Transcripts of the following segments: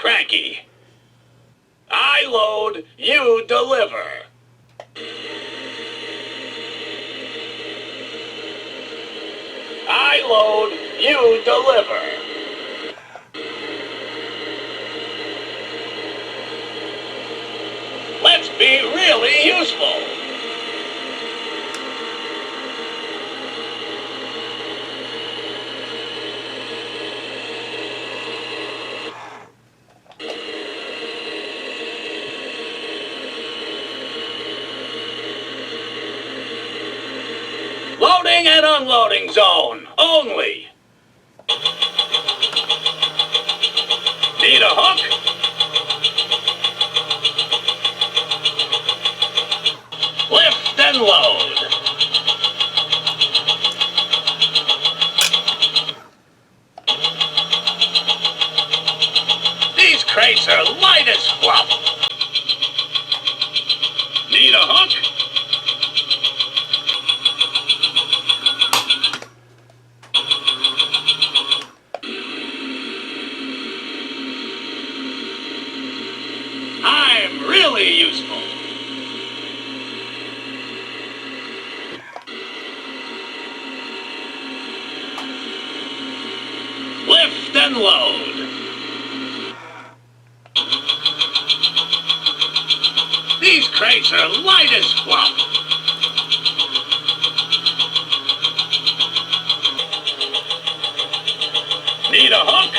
Cranky. I load, you deliver. I load, you deliver. Let's be really useful. Loading and unloading zone only. Need a hook? Lift and load. These crates are light as fluff. Need a hook? I'm really useful. Lift and load. These crates are light as fluff. Need a hook?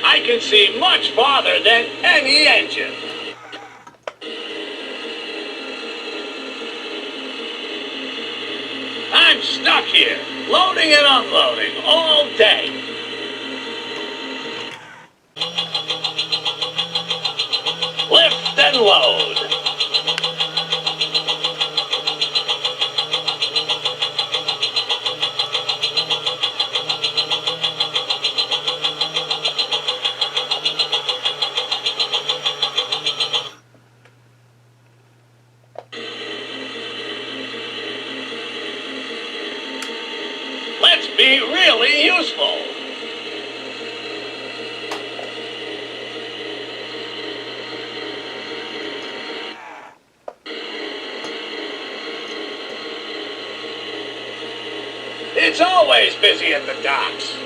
I can see much farther than any engine. I'm stuck here, loading and unloading all day. Lift and load. Let's be really useful. It's always busy at the docks.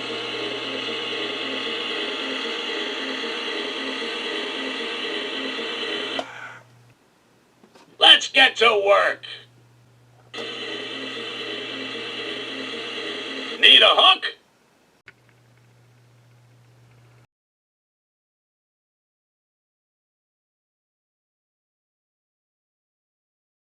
Let's get to work. Need a hook?